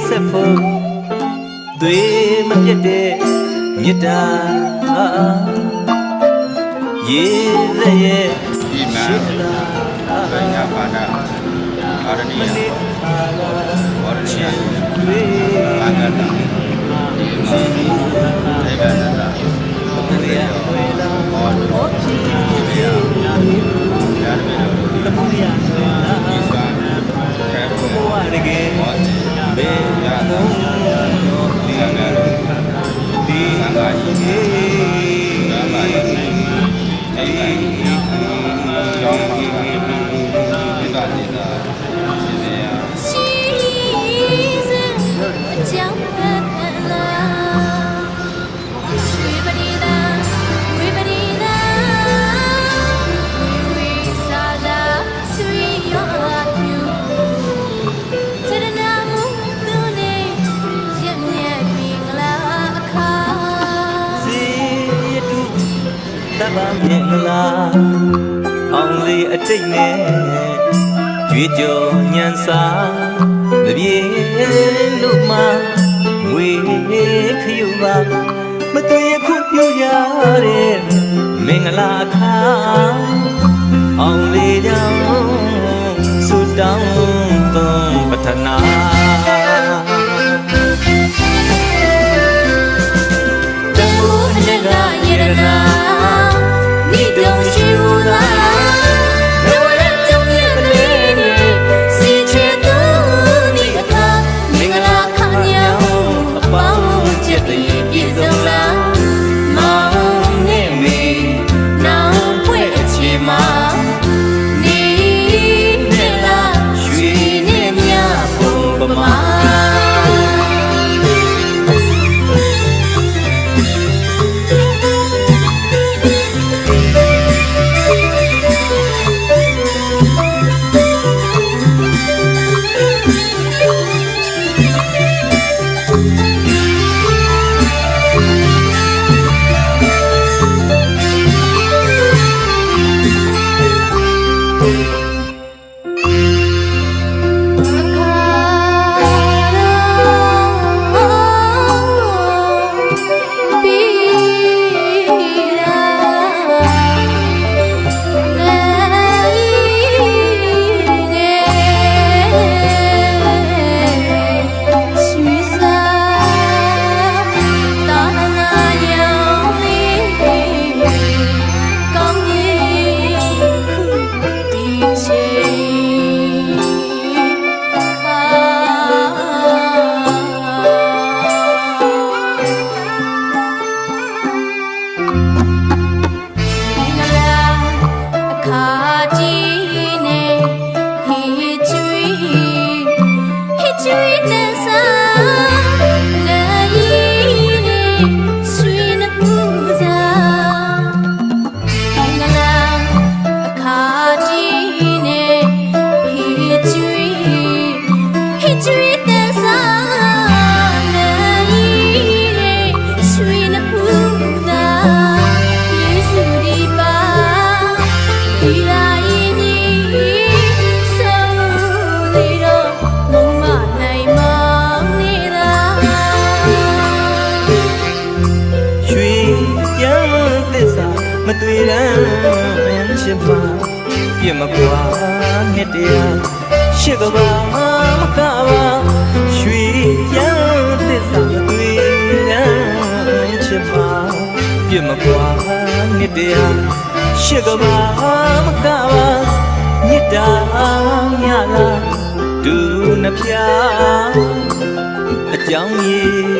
ဆက်ဖို့သွေးမပြတ်တဲ့မြတ်တာရေရဲ့ဒီမှာဘယ်ညာပါတာအာရဏီယဝရဏီယဘာဂတာဒီမှာဒေဝနာတာဘုရားဘောတော်ဒီဘေယယာရမေတော်တမူရဒီစာကဲဘောရကေဘေယတော်ဒီငါတို့ဒီငါကြီးငါပါရဲ့အဲ့ဒီကြောင်းပါဒီကနေတာရှင်စေရ西子江畔啦，水不滴答，水不滴答，微微洒洒水哟飘，这的那木头呢，也面冰啦卡。စီရတူတပါမြင်လားအောင်လေးအတိတ်နဲ့ကြွေးကြော်ညံစာမပြေလို့မှငွေခယူပါမတွေ့ခုပြုရတဲ့မင်္ဂလာအခါအောင်လေးကြောင့်ဆုတောင်းသွန်ပထနာတမိုးအလကရေရနာမိတုံရှိဘူးလားမတွေ့ရန်ချစ်ပါပြမကွာနှစ်တရာရှစ်ကဘာမကပါရွှေရန်သစ္စာမတွေ့ရန်ချစ်ပါပြမကွာနှစ်တရာရှစ်ကဘာမကပါမြတ်တာမြလားဒူနှဖျားအကြောင်းရည်